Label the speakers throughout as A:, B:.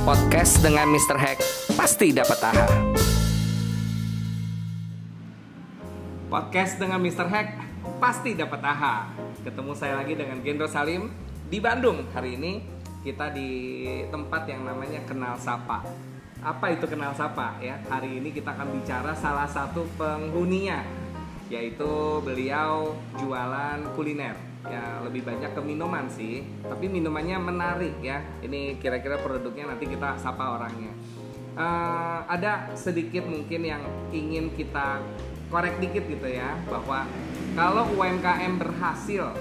A: Podcast dengan Mr. Hack pasti dapat AHA. Podcast dengan Mr. Hack pasti dapat AHA. Ketemu saya lagi dengan Gendro Salim di Bandung. Hari ini kita di tempat yang namanya Kenal Sapa. Apa itu Kenal Sapa ya? Hari ini kita akan bicara salah satu penghuninya, yaitu beliau jualan kuliner. Ya lebih banyak ke minuman sih, tapi minumannya menarik ya. Ini kira-kira produknya nanti kita sapa orangnya. Ada sedikit mungkin yang ingin kita korek dikit gitu ya, bahwa kalau UMKM berhasil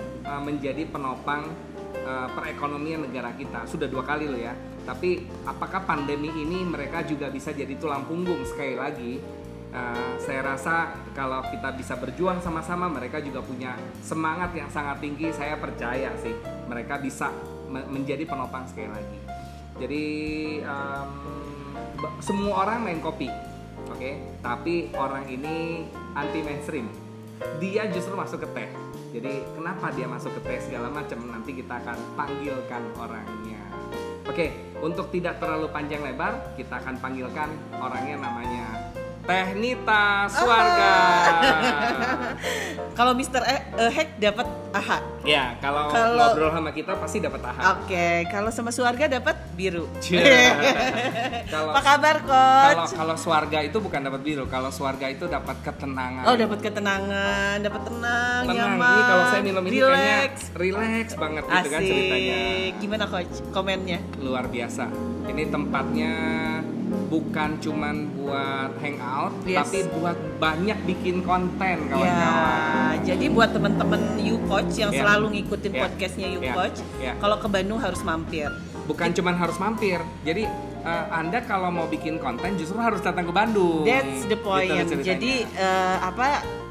A: menjadi penopang perekonomian negara kita, sudah 2 kali loh ya. Tapi apakah pandemi ini mereka juga bisa jadi tulang punggung? Sekali lagi, saya rasa kalau kita bisa berjuang sama-sama, mereka juga punya semangat yang sangat tinggi. Saya percaya sih mereka bisa menjadi penopang sekali lagi. Jadi semua orang main kopi, oke? Tapi orang ini anti mainstream. Dia justru masuk ke teh. Jadi kenapa dia masuk ke teh segala macam, nanti kita akan panggilkan orangnya. Oke, untuk tidak terlalu panjang lebar, kita akan panggilkan orangnya, namanya Teh Nita Suarga.
B: Kalau Mr. Hack dapat AHA.
A: Ya, kalau ngobrol sama kita pasti dapat AHA.
B: Oke, kalau sama Suarga dapat biru.
A: Apa
B: kabar, Coach?
A: Kalau Suarga itu bukan dapat biru, kalau Suarga itu dapat ketenangan.
B: Oh, dapat ketenangan, dapat tenang, nyaman.
A: Ini kalau saya minum ini kayaknya relax banget gitu.
B: Asik.
A: Kan ceritanya.
B: Gimana, Coach? Komennya?
A: Luar biasa. Ini tempatnya bukan cuman buat hangout, tapi buat banyak bikin konten, kawan-kawan.
B: Ya, jadi buat teman-teman You Coach yang selalu ngikutin podcastnya You Coach, kalau ke Bandung harus mampir.
A: Bukan cuman harus mampir. Jadi Anda kalau mau bikin konten justru harus datang ke Bandung.
B: That's the point.
A: Gitu
B: jadi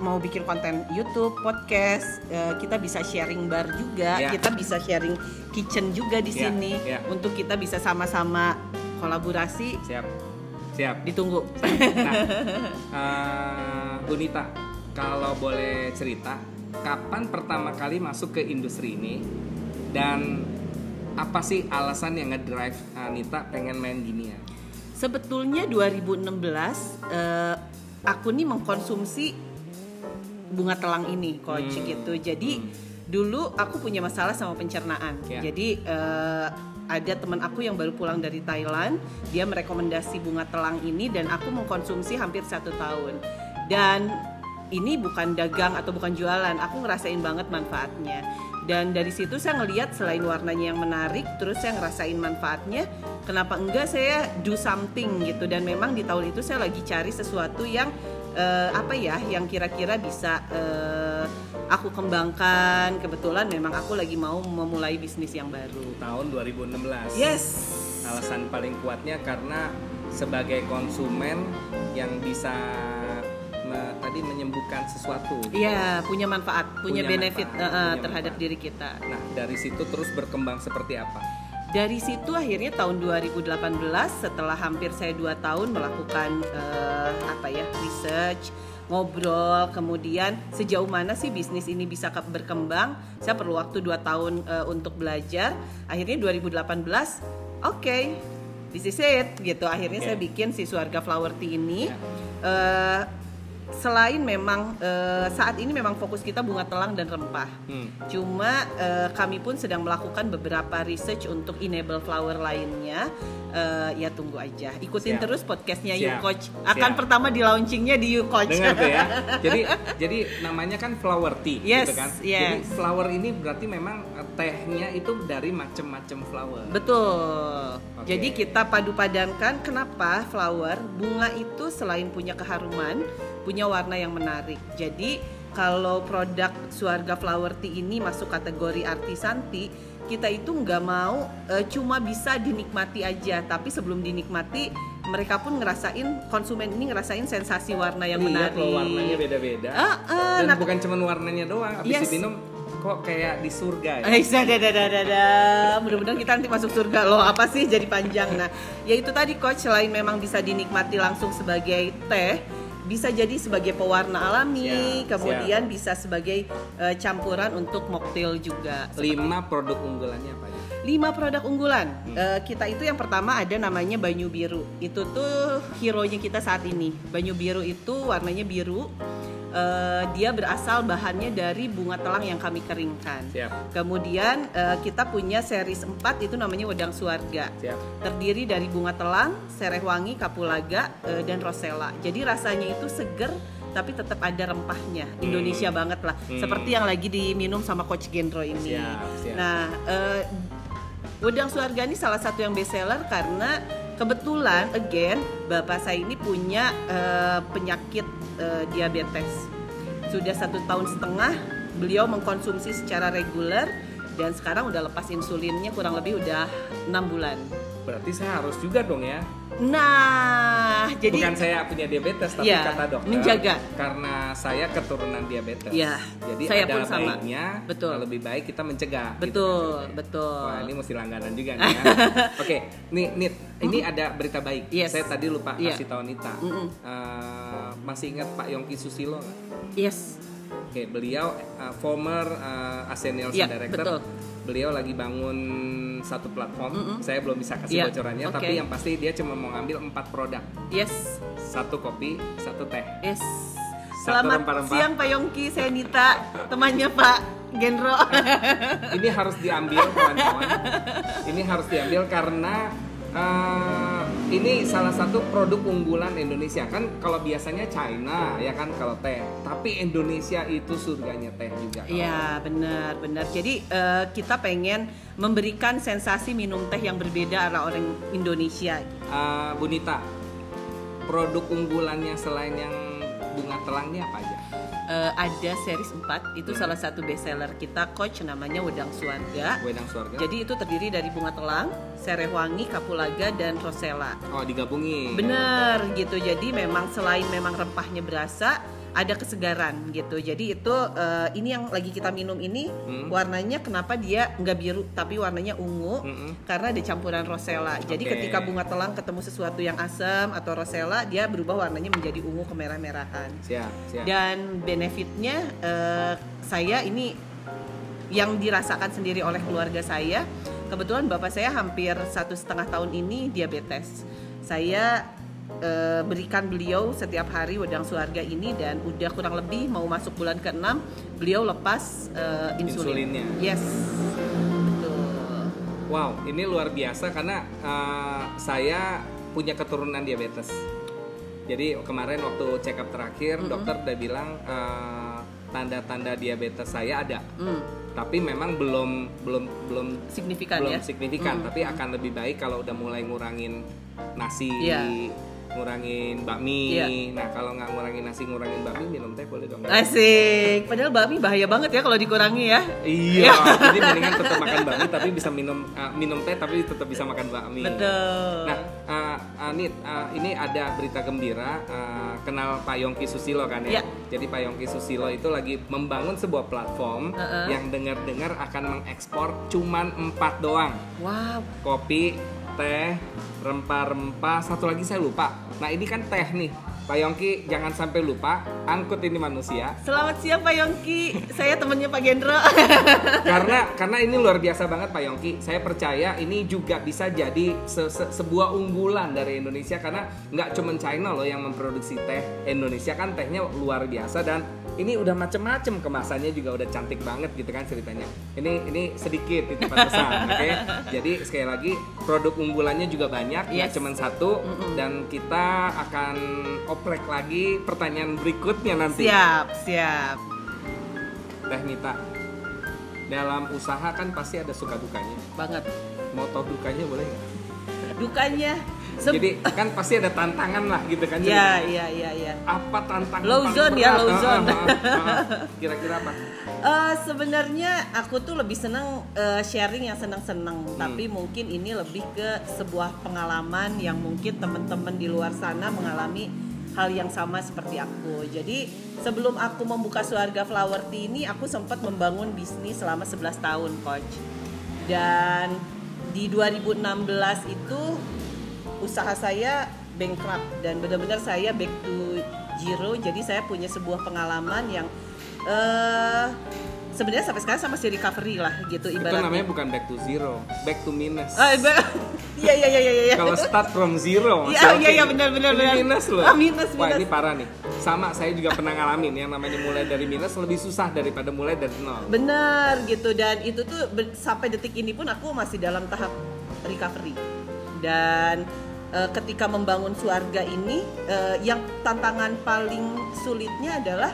B: mau bikin konten YouTube, podcast, kita bisa sharing bar juga, kita bisa sharing kitchen juga di sini untuk kita bisa sama-sama kolaborasi. Siap. Ditunggu.
A: Nah, Bu Nita, kalau boleh cerita, kapan pertama kali masuk ke industri ini dan apa sih alasan yang ngedrive Nita pengen main gini ya?
B: Sebetulnya 2016 aku nih mengkonsumsi bunga telang ini, Coach, gitu. Jadi dulu aku punya masalah sama pencernaan. Jadi ada teman aku yang baru pulang dari Thailand, dia merekomendasi bunga telang ini dan aku mengkonsumsi hampir 1 tahun. Dan ini bukan dagang atau bukan jualan, aku ngerasain banget manfaatnya. Dan dari situ saya ngelihat selain warnanya yang menarik, terus saya ngerasain manfaatnya, kenapa enggak saya do something gitu. Dan memang di tahun itu saya lagi cari sesuatu yang yang kira-kira bisa aku kembangkan. Kebetulan memang aku lagi mau memulai bisnis yang baru.
A: Tahun 2016.
B: Yes.
A: Alasan paling kuatnya karena sebagai konsumen yang bisa tadi menyembuhkan sesuatu.
B: Iya, punya manfaat, punya benefit terhadap diri kita.
A: Nah, dari situ terus berkembang seperti apa?
B: Dari situ akhirnya tahun 2018, setelah hampir saya 2 tahun melakukan research, ngobrol, kemudian sejauh mana sih bisnis ini bisa berkembang. Saya perlu waktu 2 tahun untuk belajar. Akhirnya 2018, this is it gitu. Akhirnya saya bikin si Suarga Flower Tea ini. Selain memang saat ini memang fokus kita bunga telang dan rempah. Cuma kami pun sedang melakukan beberapa research untuk enable flower lainnya. Ya tunggu aja. Ikutin terus podcastnya You Coach. Akan pertama di launchingnya di You Coach.
A: Dengar tuh ya. Jadi namanya kan flower tea, gitu kan. Jadi flower ini berarti memang tehnya itu dari macam-macam flower.
B: Betul. Jadi kita padu-padankan. Kenapa flower? Bunga itu selain punya keharuman, punya warna yang menarik. Jadi kalau produk Suarga Flower Tea ini masuk kategori artisan tea, kita itu nggak mau cuma bisa dinikmati aja, tapi sebelum dinikmati mereka pun konsumen ini ngerasain sensasi warna yang menarik.
A: Kalau warnanya beda-beda. Dan bukan cuma warnanya doang, habis diminum kok kayak di surga ya.
B: Mudah-mudahan kita nanti masuk surga loh. Apa sih jadi panjang. Nah, ya itu tadi, Coach, selain memang bisa dinikmati langsung sebagai teh, bisa jadi sebagai pewarna alami, kemudian bisa sebagai campuran untuk mocktail juga.
A: 5 produk unggulannya apa aja?
B: 5 produk unggulan. Kita itu yang pertama ada namanya Banyu Biru. Itu tuh hero-nya kita saat ini. Banyu Biru itu warnanya biru. Dia berasal bahannya dari bunga telang yang kami keringkan.
A: Siap.
B: Kemudian kita punya series 4 itu namanya Wedang Suarga.
A: Siap.
B: Terdiri dari bunga telang, sereh wangi, kapulaga, dan rosella. Jadi rasanya itu seger tapi tetap ada rempahnya. Indonesia banget lah. Seperti yang lagi diminum sama Coach Gendro ini.
A: Siap.
B: Nah, Wedang Suarga ini salah satu yang best seller karena kebetulan bapak saya ini punya penyakit diabetes. Sudah 1,5 tahun beliau mengkonsumsi secara reguler dan sekarang udah lepas insulinnya kurang lebih udah 6 bulan.
A: Berarti saya harus juga dong ya.
B: Nah, jadi
A: bukan saya punya diabetes tapi kata dokter
B: menjaga
A: karena saya keturunan diabetes.
B: Ya,
A: jadi
B: saya
A: ada
B: pun sama.
A: baiknya, lebih baik kita mencegah.
B: Betul,
A: gitu kan,
B: betul.
A: Wah, ini mesti langganan juga nih ya. Oke, nih ini ada berita baik.
B: Yes.
A: Saya tadi lupa kasih tahu Nita. Masih ingat Pak Yongki Susilo nggak?
B: Yes.
A: Oke, beliau former Asian Nielsen Director. Betul. Beliau lagi bangun satu platform. Saya belum bisa kasih bocorannya, tapi yang pasti dia cuma mau ngambil 4 produk.
B: Yes.
A: 1 kopi, 1 teh.
B: Yes.
A: Selamat
B: rempah-rempah. Siang Pak Yongki, saya Nita, temannya Pak Gendro.
A: Ini harus diambil kawan-kawan. Ini harus diambil karena ini salah satu produk unggulan Indonesia. Kan kalau biasanya China ya kan kalau teh, tapi Indonesia itu surganya teh juga.
B: Iya, benar. Jadi kita pengen memberikan sensasi minum teh yang berbeda ala orang Indonesia.
A: Bu Nita, produk unggulannya selain yang bunga telang ini apa aja?
B: Ada series 4 itu salah satu best seller kita Coach, namanya Wedang Suarga. Jadi itu terdiri dari bunga telang, sereh wangi, kapulaga, dan rosella.
A: Oh, digabungin.
B: Bener gitu. Jadi memang selain memang rempahnya berasa, ada kesegaran gitu. Jadi itu ini yang lagi kita minum ini warnanya kenapa dia nggak biru tapi warnanya ungu karena ada campuran rosella. Jadi ketika bunga telang ketemu sesuatu yang asam atau rosella, dia berubah warnanya menjadi ungu kemerah-merahan.
A: Siap.
B: Dan benefitnya saya ini yang dirasakan sendiri oleh keluarga saya. Kebetulan bapak saya hampir 1,5 tahun ini diabetes. Saya berikan beliau setiap hari Wedang Suarga ini dan udah kurang lebih mau masuk bulan ke-6 beliau lepas insulinnya. Yes, betul.
A: Wow, ini luar biasa karena saya punya keturunan diabetes. Jadi kemarin waktu check up terakhir dokter udah bilang tanda-tanda diabetes saya ada. Tapi memang belum signifikan, tapi akan lebih baik kalau udah mulai ngurangin nasi, ngurangin bakmi. Nah, kalau nggak ngurangin nasi, ngurangin bakmi, minum teh boleh dong.
B: Asik. Padahal bakmi bahaya banget ya kalau dikurangi ya.
A: Iya. Jadi mendingan tetap makan bakmi tapi bisa minum teh tapi tetap bisa makan bakmi.
B: Betul.
A: Nah, Nit, ini ada berita gembira. Kenal Pak Yongki Susilo kan ya? Jadi Pak Yongki Susilo itu lagi membangun sebuah platform yang dengar-dengar akan mengekspor cuman 4 doang.
B: Wow.
A: Kopi, teh, rempah-rempah, satu lagi saya lupa. Nah, ini kan teh nih. Pak Yongki jangan sampai lupa, angkut ini manusia.
B: Selamat siang Pak Yongki, saya temannya Pak Gendro.
A: karena ini luar biasa banget Pak Yongki. Saya percaya ini juga bisa jadi sebuah unggulan dari Indonesia karena nggak cuma China loh yang memproduksi teh. Indonesia kan tehnya luar biasa dan ini udah macem-macem kemasannya juga udah cantik banget gitu kan ceritanya. Ini sedikit titipan pesan, oke? Jadi sekali lagi produk unggulannya juga banyak, nggak cuma satu dan kita akan oprek lagi pertanyaan berikutnya nanti.
B: Siap.
A: Teh Nita, dalam usaha kan pasti ada suka dukanya.
B: Banget.
A: Mau tahu dukanya boleh nggak?
B: Dukanya.
A: Jadi kan pasti ada tantangan lah gitu kan.
B: Iya.
A: Apa tantangan?
B: Low zone ya, low zone.
A: Kira-kira apa?
B: Sebenarnya aku tuh lebih senang sharing yang senang-senang, tapi mungkin ini lebih ke sebuah pengalaman yang mungkin teman-teman di luar sana mengalami hal yang sama seperti aku. Jadi sebelum aku membuka Suarga Flower Tea ini, aku sempat membangun bisnis selama 11 tahun, Coach. Dan di 2016 itu usaha saya bankrupt dan benar-benar saya back to zero. Jadi saya punya sebuah pengalaman yang sebenarnya sampai sekarang sama si recovery lah gitu ibaratnya.
A: Itu namanya bukan back to zero, back to minus.
B: Iya.
A: Kalau start from zero.
B: Iya benar.
A: Minus loh.
B: Minus.
A: Wah ini parah nih. Sama saya juga pernah ngalamin yang namanya mulai dari minus lebih susah daripada mulai dari nol.
B: Benar gitu, dan itu tuh sampai detik ini pun aku masih dalam tahap recovery. Dan ketika membangun Suarga ini yang tantangan paling sulitnya adalah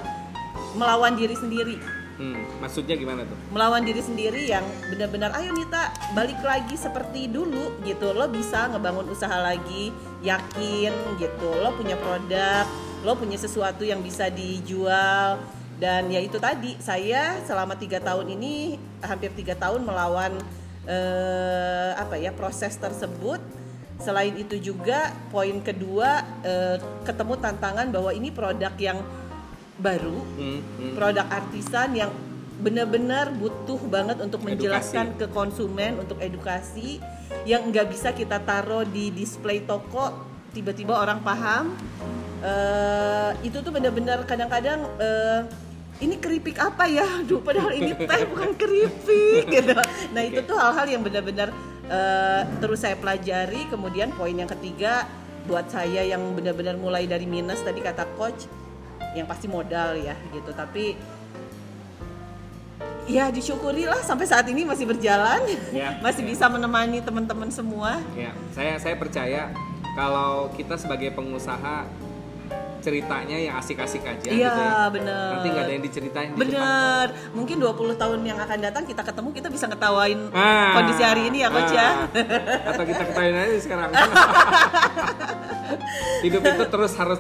B: melawan diri sendiri.
A: Maksudnya gimana tuh?
B: Melawan diri sendiri yang benar-benar ayo Nita balik lagi seperti dulu gitu. Lo bisa ngebangun usaha lagi, yakin gitu. Lo punya produk, lo punya sesuatu yang bisa dijual. Dan ya itu tadi, saya selama 3 tahun ini hampir 3 tahun melawan proses tersebut. Selain itu juga poin kedua, ketemu tantangan bahwa ini produk yang baru, produk artisan yang benar-benar butuh banget untuk menjelaskan ke konsumen, untuk edukasi yang nggak bisa kita taruh di display toko tiba-tiba orang paham. Itu tuh benar-benar kadang-kadang ini keripik apa ya? Aduh, padahal ini teh bukan keripik gitu. Nah itu tuh hal-hal yang benar-benar terus saya pelajari. Kemudian poin yang ketiga buat saya yang benar-benar mulai dari minus tadi kata coach, yang pasti modal ya gitu, tapi ya disyukurilah sampai saat ini masih berjalan, masih bisa menemani teman-teman semua.
A: Ya, saya percaya kalau kita sebagai pengusaha ceritanya yang asik-asik aja gitu ya.
B: Bener.
A: Nanti nggak ada yang diceritain di
B: bener. Depan. Mungkin 20 tahun yang akan datang kita ketemu, kita bisa ngetawain kondisi hari ini ya coach ya.
A: Atau kita ketawain aja sekarang. Hidup itu terus harus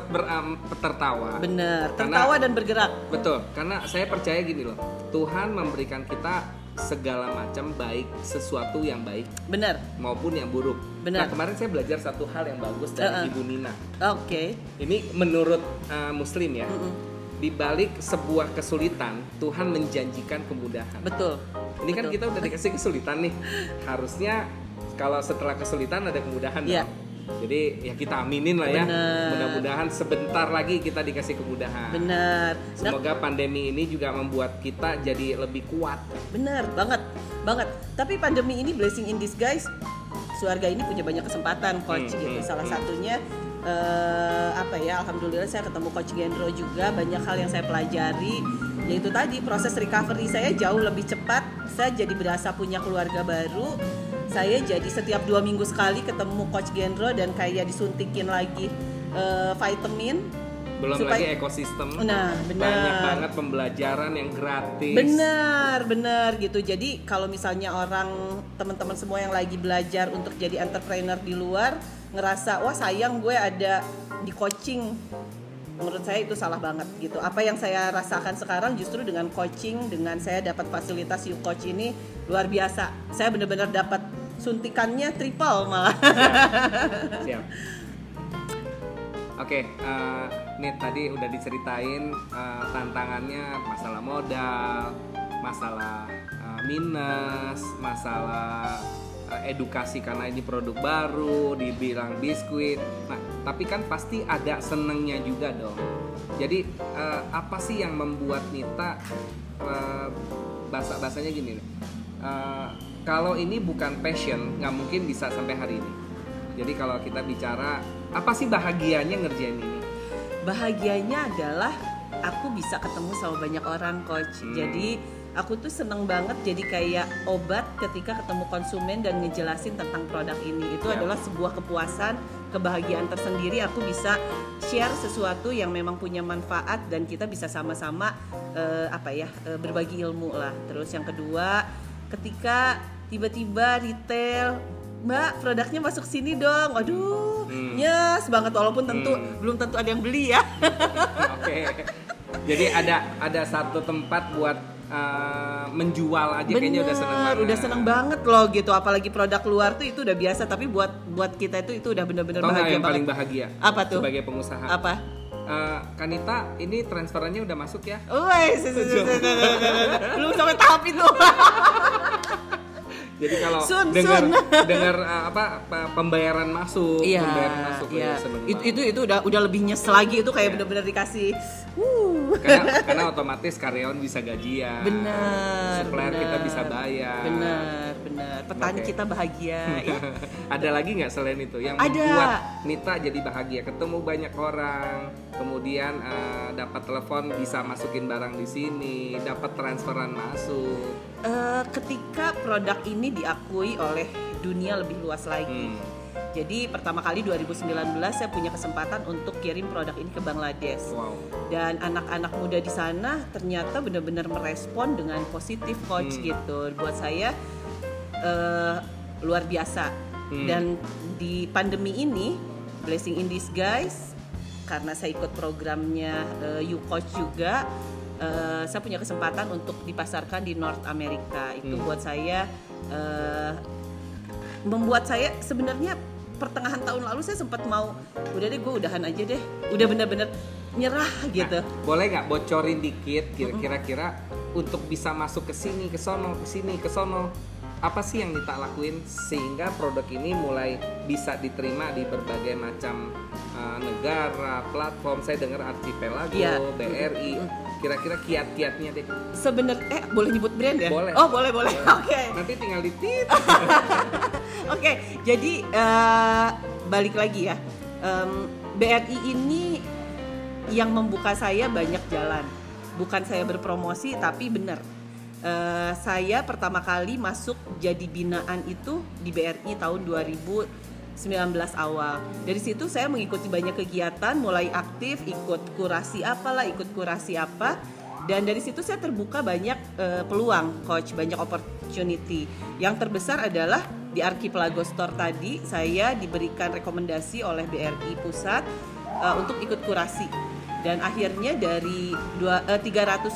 A: tertawa.
B: Bener, tertawa dan bergerak.
A: Betul, karena saya percaya gini loh, Tuhan memberikan kita segala macam baik, sesuatu yang baik,
B: benar,
A: maupun yang buruk.
B: Benar.
A: Nah kemarin saya belajar satu hal yang bagus dari Ibu Nina.
B: Oke.
A: Ini menurut Muslim ya. Di balik sebuah kesulitan, Tuhan menjanjikan kemudahan.
B: Betul.
A: Ini kan kita udah dikasih kesulitan nih. Harusnya kalau setelah kesulitan ada kemudahan dong. Jadi ya kita aminin lah ya. Mudah-mudahan sebentar lagi kita dikasih kemudahan.
B: Benar.
A: Semoga pandemi ini juga membuat kita jadi lebih kuat.
B: Benar banget. Tapi pandemi ini blessing in disguise. Suarga ini punya banyak kesempatan coach gitu. Salah satunya alhamdulillah saya ketemu coach Gendro juga, banyak hal yang saya pelajari. Yaitu tadi proses recovery saya jauh lebih cepat. Saya jadi berasa punya keluarga baru. Saya jadi setiap 2 minggu sekali ketemu Coach Gendro dan kayak disuntikin lagi vitamin.
A: Belum lagi ekosistem.
B: Nah, benar.
A: Banyak banget pembelajaran yang gratis.
B: Benar gitu. Jadi kalau misalnya teman-teman semua yang lagi belajar untuk jadi entrepreneur di luar ngerasa wah sayang gue ada di coaching, menurut saya itu salah banget gitu. Apa yang saya rasakan sekarang justru dengan coaching, dengan saya dapat fasilitas You Coach ini luar biasa. Saya benar-benar dapat suntikannya triple malah.
A: Siap. Oke, Nit tadi udah diceritain tantangannya, masalah modal, masalah minus, masalah edukasi karena ini produk baru, dibilang biskuit. Nah, tapi kan pasti ada senengnya juga dong. Jadi apa sih yang membuat Nita bahasanya gini nih? Kalau ini bukan passion, nggak mungkin bisa sampai hari ini. Jadi kalau kita bicara apa sih bahagianya ngerjain ini?
B: Bahagianya adalah aku bisa ketemu sama banyak orang coach. Jadi aku tuh seneng banget jadi kayak obat ketika ketemu konsumen dan ngejelasin tentang produk ini. Itu adalah sebuah kepuasan, kebahagiaan tersendiri. Aku bisa share sesuatu yang memang punya manfaat dan kita bisa sama-sama berbagi ilmu lah. Terus yang kedua, ketika tiba-tiba retail, Mbak produknya masuk sini dong, waduh, yes banget, walaupun belum tentu ada yang beli ya.
A: Oke. Jadi ada satu tempat buat menjual aja. Bener, kayaknya udah seneng banget.
B: Udah seneng banget loh gitu, apalagi produk luar tuh itu udah biasa, tapi buat kita itu udah benar-benar bahagia
A: yang
B: banget.
A: Paling bahagia.
B: Apa tuh?
A: Sebagai pengusaha.
B: Apa?
A: Kanita, ini transferannya udah masuk ya?
B: Belum sampai tahap itu.
A: Jadi kalau dengar pembayaran masuk,
B: ya itu udah lebih nyes lagi, itu kayak benar-benar dikasih.
A: Karena otomatis karyawan bisa gajian.
B: Benar.
A: Supplier kita bisa bayar.
B: Benar. Petani kita bahagia. Ya.
A: Ada lagi nggak selain itu yang membuat Nita jadi bahagia? Ketemu banyak orang, kemudian dapat telepon bisa masukin barang di sini, dapat transferan masuk.
B: Ketika produk ini diakui oleh dunia lebih luas lagi. Jadi pertama kali 2019 saya punya kesempatan untuk kirim produk ini ke Bangladesh.
A: Wow.
B: Dan anak-anak muda di sana ternyata benar-benar merespon dengan positif, coach gitu. Buat saya luar biasa. Dan di pandemi ini blessing in disguise, karena saya ikut programnya You Coach juga, saya punya kesempatan untuk dipasarkan di North America. Itu buat saya membuat saya sebenarnya pertengahan tahun lalu saya sempat mau udah deh gue udahan aja deh, udah bener-bener nyerah gitu.
A: Nah, boleh nggak bocorin dikit kira-kira untuk bisa masuk ke sini, ke sono, ke sini, ke sono, apa sih yang Nita lakuin sehingga produk ini mulai bisa diterima di berbagai macam negara, platform? Saya dengar Archipelago, BRI. Kira-kira kiat-kiatnya deh.
B: Sebenarnya boleh nyebut brand ya?
A: Boleh.
B: Oh, boleh. Oke.
A: Nanti tinggal ditit.
B: Oke, jadi balik lagi ya. BRI ini yang membuka saya banyak jalan. Bukan saya berpromosi, tapi benar. Saya pertama kali masuk jadi binaan itu di BRI tahun 2019 awal. Dari situ saya mengikuti banyak kegiatan, mulai aktif, ikut kurasi apalah, ikut kurasi apa. Dan dari situ saya terbuka banyak peluang, coach, banyak opportunity. Yang terbesar adalah di Archipelago Store tadi, saya diberikan rekomendasi oleh BRI Pusat untuk ikut kurasi. Dan akhirnya dari 300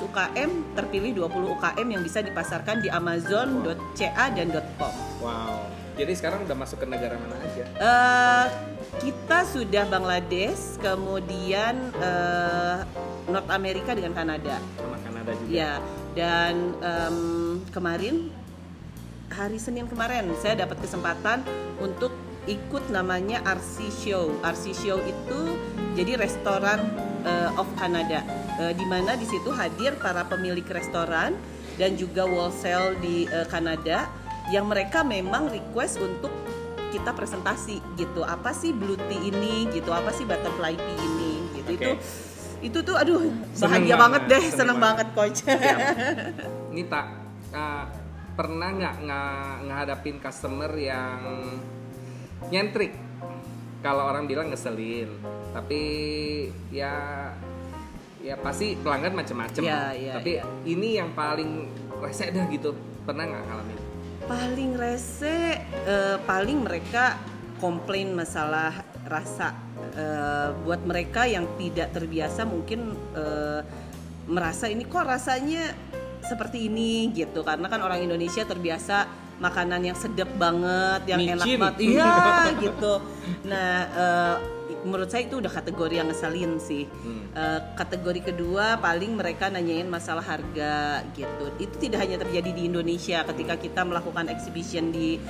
B: UKM terpilih 20 UKM yang bisa dipasarkan di Amazon.ca dan .com.
A: Wow. Jadi sekarang udah masuk ke negara mana aja?
B: Kita sudah Bangladesh, kemudian North America dengan Kanada.
A: Sama Kanada juga.
B: Ya, dan kemarin hari Senin kemarin saya dapat kesempatan untuk ikut namanya RC Show. RC Show itu jadi restoran of Canada, di mana di situ hadir para pemilik restoran dan juga wholesale di Kanada yang mereka memang request untuk kita presentasi gitu. Apa sih blue tea ini gitu, apa sih butterfly tea ini gitu.
A: Okay.
B: Itu tuh aduh bahagia banget deh, seneng banget coach.
A: Nita, pernah nggak ngehadapin customer yang nyentrik? Kalau orang bilang ngeselin, tapi ya pasti pelanggan macam-macam. Tapi ini yang paling rese dah gitu. Pernah nggak ngalamin?
B: Paling rese, paling mereka komplain masalah rasa. Buat mereka yang tidak terbiasa mungkin merasa ini kok rasanya seperti ini gitu. Karena kan orang Indonesia terbiasa makanan yang sedap banget, yang
A: micin.
B: Enak banget, iya gitu. Nah, menurut saya itu udah kategori yang ngeselin sih. Kategori kedua paling mereka nanyain masalah harga gitu. Itu tidak hanya terjadi di Indonesia. Ketika kita melakukan exhibition di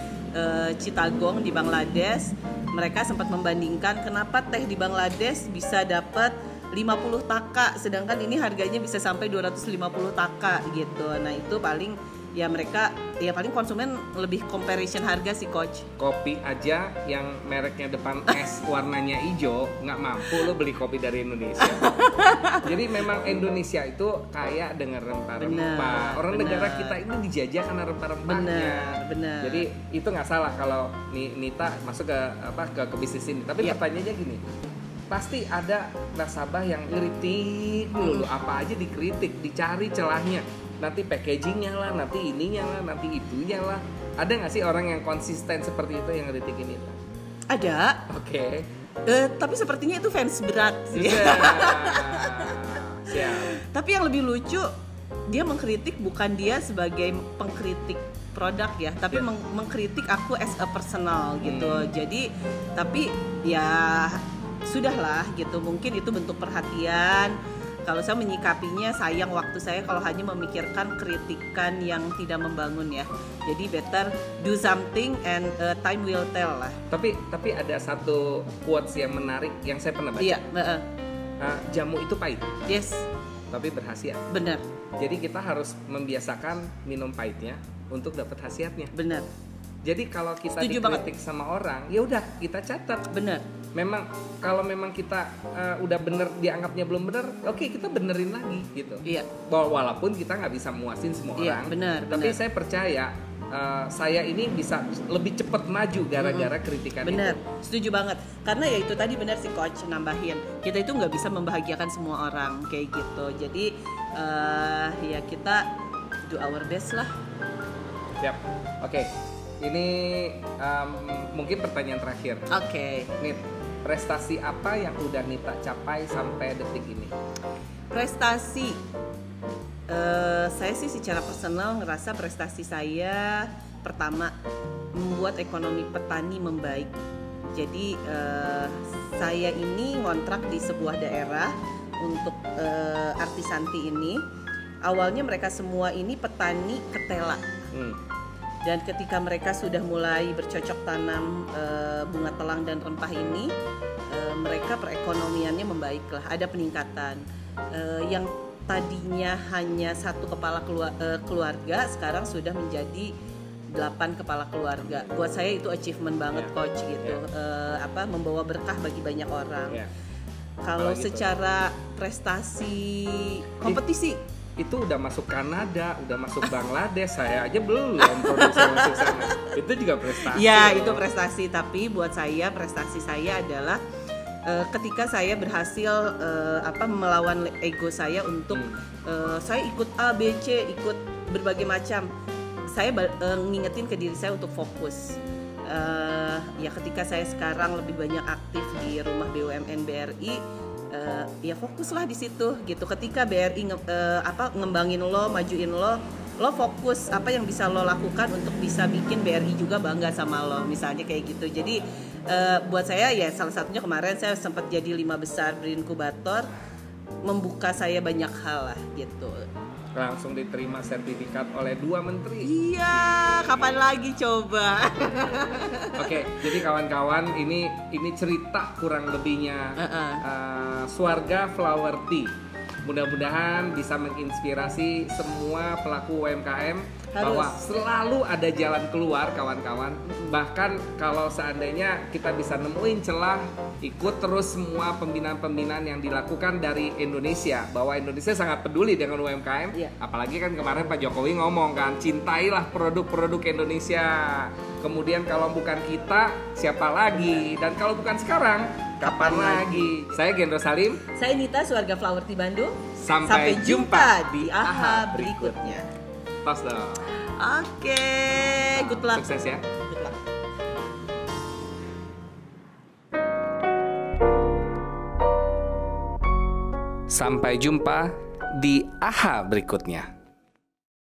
B: Chittagong di Bangladesh, mereka sempat membandingkan kenapa teh di Bangladesh bisa dapat 50 taka, sedangkan ini harganya bisa sampai 250 taka gitu. Nah itu paling ya mereka ya paling konsumen lebih comparison harga sih coach.
A: Kopi aja yang mereknya depan es warnanya hijau nggak mampu lo beli kopi dari Indonesia. Jadi memang Indonesia itu kaya dengan rempah-rempah. Orang negara kita ini dijajah karena rempah-rempahnya.
B: Benar.
A: Jadi itu nggak salah kalau Nita masuk ke bisnis ini. Tapi pertanyaannya gini, pasti ada nasabah yang kritik dulu, apa aja dikritik, dicari celahnya. Nanti packagingnya lah, nanti ininya lah, nanti itunya lah. Ada nggak sih orang yang konsisten seperti itu yang kritikin itu?
B: Ada.
A: Oke.
B: Tapi sepertinya itu fans berat sih.
A: Siap.
B: Tapi yang lebih lucu, dia mengkritik bukan dia sebagai pengkritik produk ya, tapi mengkritik aku as a personal gitu. Jadi, tapi ya sudahlah gitu. Mungkin itu bentuk perhatian. Kalau saya menyikapinya sayang waktu saya kalau hanya memikirkan kritikan yang tidak membangun ya. Jadi better do something and time will tell lah.
A: Tapi ada satu quotes yang menarik yang saya pernah baca.
B: Iya.
A: Jamu itu pahit.
B: Yes.
A: Tapi berkhasiat.
B: Benar.
A: Jadi kita harus membiasakan minum pahitnya untuk dapat khasiatnya.
B: Benar.
A: Jadi kalau kita
B: Setuju
A: dikritik sama orang, ya udah kita catat.
B: Benar.
A: Memang kalau memang kita udah bener dianggapnya belum bener, oke, kita benerin lagi gitu.
B: Iya.
A: Walaupun kita nggak bisa muasin semua
B: Iya,
A: orang.
B: benar.
A: Tapi saya percaya saya ini bisa lebih cepat maju gara-gara kritikan
B: bener,
A: itu.
B: setuju banget. Karena ya itu tadi benar si coach nambahin. Kita itu nggak bisa membahagiakan semua orang kayak gitu. Jadi ya kita do our best lah.
A: Siap. Oke. Ini mungkin pertanyaan terakhir.
B: Oke.
A: Nit, prestasi apa yang udah Nita capai sampai detik ini?
B: Prestasi. Saya sih secara personal ngerasa prestasi saya pertama membuat ekonomi petani membaik. Jadi saya ini ngontrak di sebuah daerah untuk artisanti ini. Awalnya mereka semua ini petani ketela. Dan ketika mereka sudah mulai bercocok tanam bunga telang dan rempah ini, mereka perekonomiannya membaiklah, ada peningkatan. Yang tadinya hanya satu kepala keluarga, sekarang sudah menjadi 8 kepala keluarga. Buat saya itu achievement banget, coach gitu. Membawa berkah bagi banyak orang. Kalau secara prestasi kompetisi
A: itu udah masuk Kanada, udah masuk Bangladesh, saya aja belum produksi masuk sana. Itu juga prestasi.
B: Ya, itu prestasi, tapi buat saya prestasi saya adalah ketika saya berhasil melawan ego saya untuk saya ikut A, B, C, ikut berbagai macam. Saya ngingetin ke diri saya untuk fokus. Ya ketika saya sekarang lebih banyak aktif di rumah BUMN BRI, ya fokuslah di situ gitu. Ketika BRI ngembangin lo, majuin lo fokus apa yang bisa lo lakukan untuk bisa bikin BRI juga bangga sama lo, misalnya kayak gitu. Jadi buat saya ya salah satunya kemarin saya sempat jadi 5 besar berinkubator, membuka saya banyak hal lah gitu.
A: Langsung diterima sertifikat oleh 2 menteri.
B: Iya, kapan lagi coba?
A: Oke, jadi kawan-kawan ini cerita kurang lebihnya Swarga Flower Tea. Mudah-mudahan bisa menginspirasi semua pelaku UMKM bahwa selalu ada jalan keluar, kawan-kawan. Bahkan kalau seandainya kita bisa nemuin celah, ikut terus semua pembinaan-pembinaan yang dilakukan dari Indonesia, bahwa Indonesia sangat peduli dengan UMKM. Apalagi kan kemarin Pak Jokowi ngomong kan, cintailah produk-produk Indonesia. Kemudian kalau bukan kita, siapa lagi? Dan kalau bukan sekarang, kapan lagi? Saya Gendro Salim.
B: Saya Nita, Swarga Flower Tea Bandung.
A: Sampai jumpa di AHA berikutnya. Tos dong.
B: Oke, good luck.
A: Sukses ya.
B: Good luck.
A: Sampai jumpa di AHA berikutnya.